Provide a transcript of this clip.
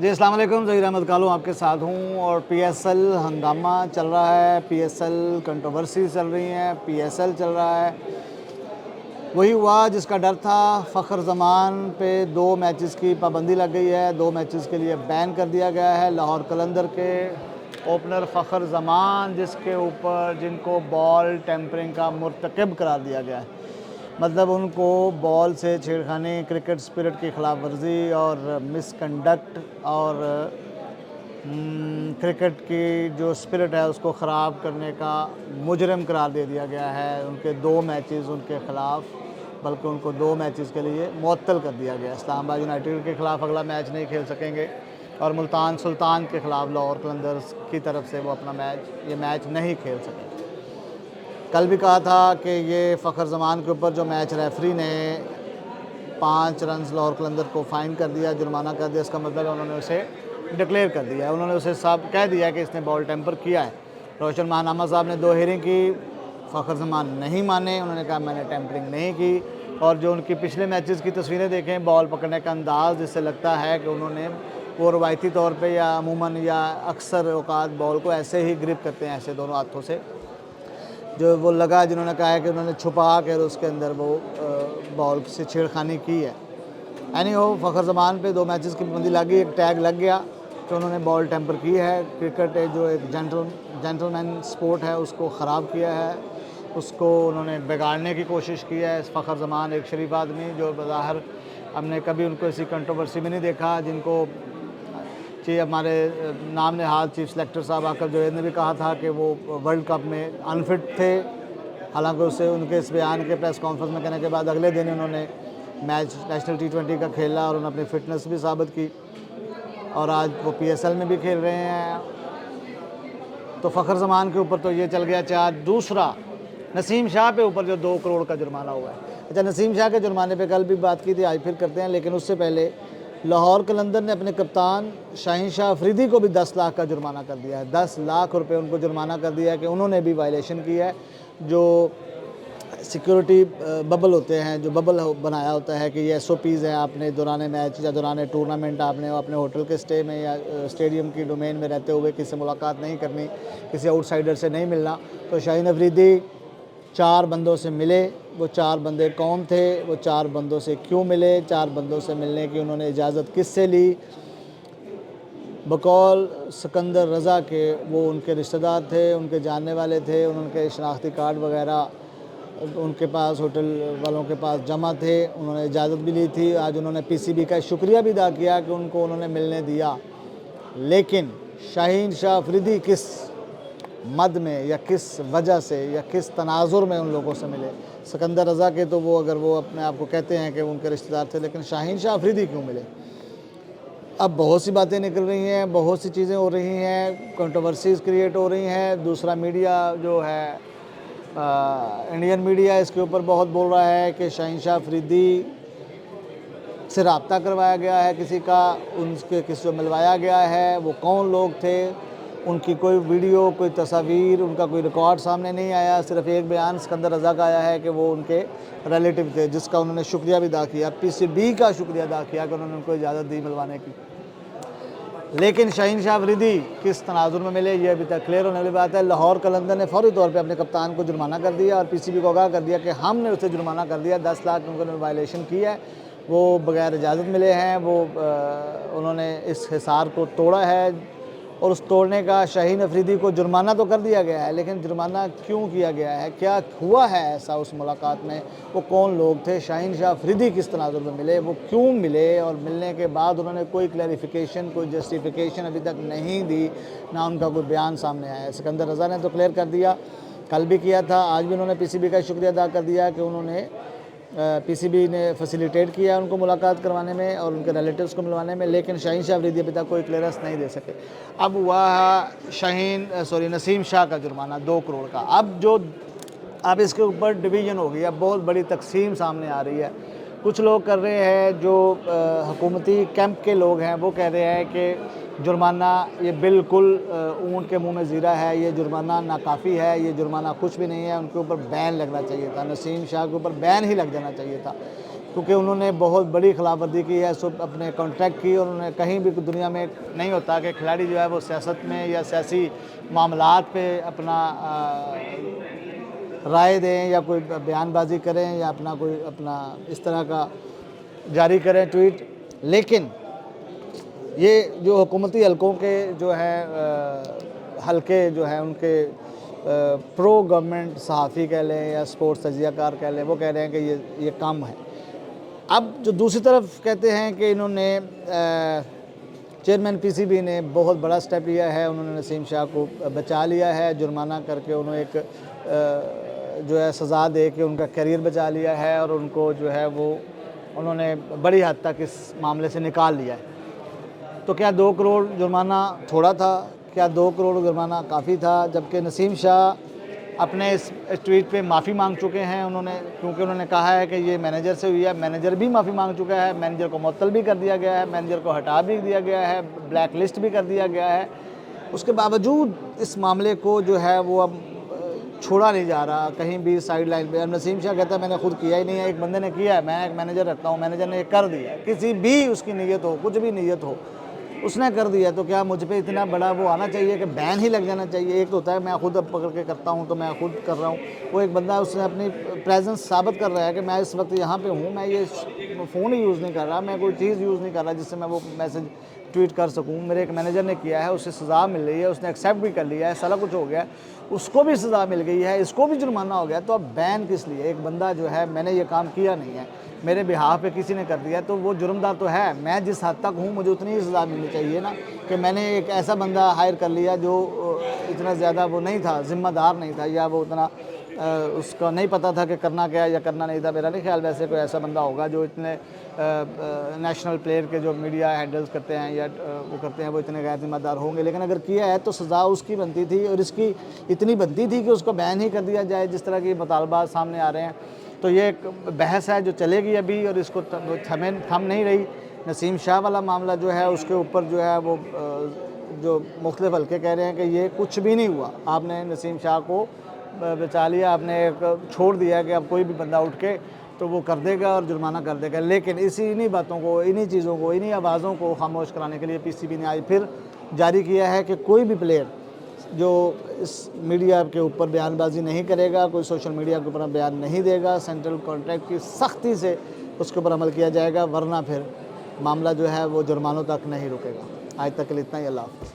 جی السلام علیکم، ظہیر احمد کالو آپ کے ساتھ ہوں، اور پی ایس ایل ہنگامہ چل رہا ہے، پی ایس ایل کنٹروورسی چل رہی ہیں، پی ایس ایل چل رہا ہے۔ وہی ہوا جس کا ڈر تھا، فخر زمان پہ 2 میچز کی پابندی لگ گئی ہے، 2 میچز کے لیے بین کر دیا گیا ہے۔ لاہور قلندر کے اوپنر فخر زمان جن کو بال ٹیمپرنگ کا مرتکب قرار دیا گیا ہے، مطلب ان کو بال سے چھیڑخانی، کرکٹ سپرٹ کی خلاف ورزی اور مس کنڈکٹ اور کرکٹ کی جو سپرٹ ہے اس کو خراب کرنے کا مجرم قرار دے دیا گیا ہے۔ ان کے 2 میچز ان کے خلاف، بلکہ ان کو 2 میچز کے لیے معطل کر دیا گیا۔ اسلام آباد یونائیٹڈ کے خلاف اگلا میچ نہیں کھیل سکیں گے، اور ملتان سلطان کے خلاف لاہور قلندرز کی طرف سے وہ اپنا یہ میچ نہیں کھیل سکیں۔ کل بھی کہا تھا کہ یہ فخر زمان کے اوپر جو میچ ریفری نے 5 رنز لاہور قلندر کو فائن کر دیا، جرمانہ کر دیا، اس کا مطلب ہے انہوں نے اسے ڈکلیئر کر دیا ہے، انہوں نے اسے کہہ دیا کہ اس نے بال ٹیمپر کیا ہے۔ روشن ماہنامہ صاحب نے 2 ہیئرنگ کی، فخر زمان نہیں مانے، انہوں نے کہا میں نے ٹیمپرنگ نہیں کی، اور جو ان کی پچھلے میچز کی تصویریں دیکھیں، بال پکڑنے کا انداز، جس سے لگتا ہے کہ انہوں نے وہ روایتی طور پہ یا عموماً یا اکثر اوقات بال کو ایسے ہی گرپ کرتے ہیں، ایسے دونوں ہاتھوں سے، جو وہ لگا جنہوں نے کہا ہے کہ انہوں نے چھپا کر اس کے اندر وہ بال سے چھیڑخانی کی ہے۔ اینی ہو، فخر زمان پہ 2 میچز کی پابندی لگ گئی، ایک ٹیگ لگ گیا کہ انہوں نے بال ٹیمپر کی ہے۔ کرکٹ جو ایک جینٹل سپورٹ ہے اس کو خراب کیا ہے، اس کو انہوں نے بگاڑنے کی کوشش کی ہے۔ فخر زمان ایک شریف آدمی جو بظاہر ہم نے کبھی ان کو اسی کنٹروورسی میں نہیں دیکھا، جن کو ہمارے نام نہاد چیف سلیکٹر صاحب عاقب جوید نے بھی کہا تھا کہ وہ ورلڈ کپ میں انفٹ تھے، حالانکہ اسے ان کے اس بیان کے پریس کانفرنس میں کہنے کے بعد اگلے دن انہوں نے میچ نیشنل T20 کا کھیلا اور انہوں نے اپنی فٹنس بھی ثابت کی، اور آج وہ پی ایس ایل میں بھی کھیل رہے ہیں۔ تو فخر زمان کے اوپر تو یہ چل گیا چارج۔ دوسرا، نسیم شاہ پہ اوپر جو 2 کروڑ کا جرمانہ ہوا ہے۔ اچھا، نسیم شاہ کے جرمانے پہ کل بھی بات کی تھی، آج پھر کرتے ہیں، لیکن اس سے پہلے لاہور قلندر نے اپنے کپتان شاہین شاہ افریدی کو بھی 10 لاکھ کا جرمانہ کر دیا ہے۔ 10 لاکھ روپے ان کو جرمانہ کر دیا ہے کہ انہوں نے بھی وائلیشن کی ہے۔ جو سیکیورٹی ببل ہوتے ہیں، جو ببل بنایا ہوتا ہے کہ یہ SOPs ہیں، آپ نے دوران میچ یا دوران ٹورنامنٹ آپ نے اپنے ہوٹل کے سٹے میں یا اسٹیڈیم کی ڈومین میں رہتے ہوئے کسی سے ملاقات نہیں کرنی، کسی آؤٹ سائڈر سے نہیں ملنا۔ تو شاہین افریدی 4 بندوں سے ملے، وہ 4 بندے کون تھے، وہ 4 بندوں سے کیوں ملے، 4 بندوں سے ملنے کی انہوں نے اجازت کس سے لی؟ بقول سکندر رضا کے وہ ان کے رشتہ دار تھے، ان کے جاننے والے تھے، ان کے شناختی کارڈ وغیرہ ان کے پاس، ہوٹل والوں کے پاس جمع تھے، انہوں نے اجازت بھی لی تھی۔ آج انہوں نے PCB کا شکریہ بھی ادا کیا کہ ان کو انہوں نے ملنے دیا، لیکن شاہین شاہ افریدی کس مد میں یا کس وجہ سے یا کس تناظر میں ان لوگوں سے ملے؟ سکندر رضا کے تو وہ اگر وہ اپنے آپ کو کہتے ہیں کہ ان کے رشتہ دار تھے، لیکن شاہین شاہ افریدی کیوں ملے؟ اب بہت سی باتیں نکل رہی ہیں، بہت سی چیزیں ہو رہی ہیں، کنٹروورسیز کریٹ ہو رہی ہیں۔ دوسرا، میڈیا جو ہے، انڈین میڈیا اس کے اوپر بہت بول رہا ہے کہ شاہین شاہ افریدی سے رابطہ کروایا گیا ہے کسی کا، ان کے کسی کو ملوایا گیا ہے، وہ کون لوگ تھے، ان کی کوئی ویڈیو، کوئی تصاویر، ان کا کوئی ریکارڈ سامنے نہیں آیا، صرف ایک بیان سکندر رضا کا آیا ہے کہ وہ ان کے ریلیٹیو تھے، جس کا انہوں نے شکریہ بھی ادا کیا، PCB کا شکریہ ادا کیا کہ انہوں نے ان کو اجازت دی ملوانے کی۔ لیکن شاہین شاہ افریدی کس تناظر میں ملے، یہ ابھی تک کلیئر ہونے والی بات ہے۔ لاہور قلندر نے فوری طور پہ اپنے کپتان کو جرمانہ کر دیا اور PCB کو آگاہ کر دیا کہ ہم نے اسے جرمانہ کر دیا، 10 لاکھ ان کو وائلیشن کی ہے، وہ بغیر اجازت ملے ہیں، وہ انہوں نے اس حصار کو توڑا ہے، اور اس توڑنے کا شاہین افریدی کو جرمانہ تو کر دیا گیا ہے، لیکن جرمانہ کیوں کیا گیا ہے، کیا ہوا ہے ایسا اس ملاقات میں، وہ کون لوگ تھے، شاہین شاہ افریدی کس تناظر میں ملے، وہ کیوں ملے، اور ملنے کے بعد انہوں نے کوئی کلیریفیکیشن، کوئی جسٹیفیکیشن ابھی تک نہیں دی، نہ ان کا کوئی بیان سامنے آیا ہے۔ سکندر رضا نے تو کلیئر کر دیا، کل بھی کیا تھا، آج بھی انہوں نے PCB کا شکریہ ادا کر دیا کہ انہوں نے PCB نے فیسیلیٹیٹ کیا ان کو ملاقات کروانے میں اور ان کے ریلیٹیوز کو ملوانے میں، لیکن شاہین شاہ افریدی ابھی تک کوئی کلیئرنس نہیں دے سکے۔ اب ہوا نسیم شاہ کا جرمانہ 2 کروڑ کا۔ اب اس کے اوپر ڈویژن ہو گئی ہے، بہت بڑی تقسیم سامنے آ رہی ہے۔ کچھ لوگ کر رہے ہیں، جو حکومتی کیمپ کے لوگ ہیں، وہ کہہ رہے ہیں کہ جرمانہ یہ بالکل اونٹ کے منہ میں زیرہ ہے، یہ جرمانہ ناکافی ہے، یہ جرمانہ کچھ بھی نہیں ہے، ان کے اوپر بین لگنا چاہیے تھا، نسیم شاہ کے اوپر بین ہی لگ جانا چاہیے تھا، کیونکہ انہوں نے بہت بڑی خلاف ورزی کی ہے اپنے کانٹریکٹ کی، اور انہوں نے کہیں بھی دنیا میں نہیں ہوتا کہ کھلاڑی جو ہے وہ سیاست میں یا سیاسی معاملات پہ اپنا رائے دیں یا کوئی بیان بازی کریں یا اپنا اس طرح کا جاری کریں ٹویٹ. لیکن یہ جو حکومتی حلقوں کے جو ہے حلقے جو ہیں ان کے پرو گورنمنٹ صحافی کہہ لیں یا سپورٹس تجزیہ کار کہہ لیں، وہ کہہ رہے ہیں کہ یہ کم ہے. اب جو دوسری طرف کہتے ہیں کہ انہوں نے چیئرمین پی سی بی نے بہت بڑا سٹیپ لیا ہے، انہوں نے نسیم شاہ کو بچا لیا ہے، جرمانہ کر کے انہوں ایک جو ہے سزا دے کے ان کا کیریئر بچا لیا ہے، اور ان کو جو ہے وہ انہوں نے بڑی حد تک اس معاملے سے نکال لیا ہے. تو کیا 2 کروڑ جرمانہ تھوڑا تھا؟ کیا 2 کروڑ جرمانہ کافی تھا؟ جبکہ نسیم شاہ اپنے اس ٹویٹ پہ معافی مانگ چکے ہیں کیونکہ انہوں نے کہا ہے کہ یہ مینیجر سے ہوئی ہے. مینیجر بھی معافی مانگ چکا ہے، مینیجر کو معطل بھی کر دیا گیا ہے، مینیجر کو ہٹا بھی دیا گیا ہے، بلیک لسٹ بھی کر دیا گیا ہے. اس کے باوجود اس معاملے کو جو ہے وہ اب چھوڑا نہیں جا رہا کہیں بھی سائیڈ لائن پہ. اب نسیم شاہ کہتا ہے میں نے خود کیا ہی نہیں ہے، ایک بندے نے کیا ہے، میں ایک مینیجر رکھتا ہوں، مینیجر نے یہ کر دیا. کسی بھی اس کی نیت ہو، کچھ بھی نیت ہو، اس نے کر دیا. تو کیا مجھ پہ اتنا بڑا وہ آنا چاہیے کہ بین ہی لگ جانا چاہیے؟ ایک تو ہوتا ہے میں خود اب پکڑ کے کرتا ہوں تو میں خود کر رہا ہوں، وہ ایک بندہ اس نے اپنی پریزنس ثابت کر رہا ہے کہ میں اس وقت یہاں پہ ہوں، میں یہ فون یوز نہیں کر رہا، میں کوئی چیز یوز نہیں کر رہا جس سے میں وہ میسج ٹویٹ کر سکوں. میرے ایک مینیجر نے کیا ہے، اسے سزا مل رہی ہے، اس نے ایکسیپٹ بھی کر لیا ہے، سارا کچھ ہو گیا ہے، اس کو بھی سزا مل گئی ہے، اس کو بھی جرمانہ ہو گیا. تو اب بین کس لیے؟ ایک بندہ جو ہے میں نے یہ کام کیا نہیں ہے، میرے بہاف پہ کسی نے کر دیا تو وہ جرمدار تو ہے. میں جس حد تک ہوں مجھے اتنی ہی سزا ملنی چاہیے نا، کہ میں نے ایک ایسا بندہ ہائر کر لیا جو اتنا زیادہ وہ نہیں تھا، ذمہ دار نہیں تھا، یا وہ اتنا اس کا نہیں پتہ تھا کہ کرنا کیا یا کرنا نہیں تھا. میرا نہیں خیال ویسے کوئی ایسا بندہ ہوگا جو اتنے نیشنل پلیئر کے جو میڈیا ہینڈلز کرتے ہیں یا وہ کرتے ہیں وہ اتنے غیر ذمہ دار ہوں گے. لیکن اگر کیا ہے تو سزا اس کی بنتی تھی، اور اس کی اتنی بنتی تھی کہ اس کو بین ہی کر دیا جائے جس طرح کے مطالبات سامنے آ رہے ہیں. تو یہ ایک بحث ہے جو چلے گی ابھی، اور اس کو تھم نہیں رہی. نسیم شاہ والا معاملہ جو ہے اس کے اوپر جو ہے وہ جو مختلف حلقے کہہ رہے ہیں کہ یہ کچھ بھی نہیں ہوا، آپ نے نسیم شاہ کو بچا لیا، آپ نے ایک چھوڑ دیا کہ اب کوئی بھی بندہ اٹھ کے تو وہ کر دے گا اور جرمانہ کر دے گا. لیکن انہی باتوں کو، انہی چیزوں کو، انہی آوازوں کو خاموش کرانے کے لیے پی سی بی نے آج پھر جاری کیا ہے کہ کوئی بھی پلیئر جو اس میڈیا کے اوپر بیان بازی نہیں کرے گا، کوئی سوشل میڈیا کے اوپر بیان نہیں دے گا، سینٹرل کانٹریکٹ کی سختی سے اس کے اوپر عمل کیا جائے گا، ورنہ پھر معاملہ جو ہے وہ جرمانوں تک نہیں رکے گا. آج تک کے لیے اتنا ہی. اللہ حافظ.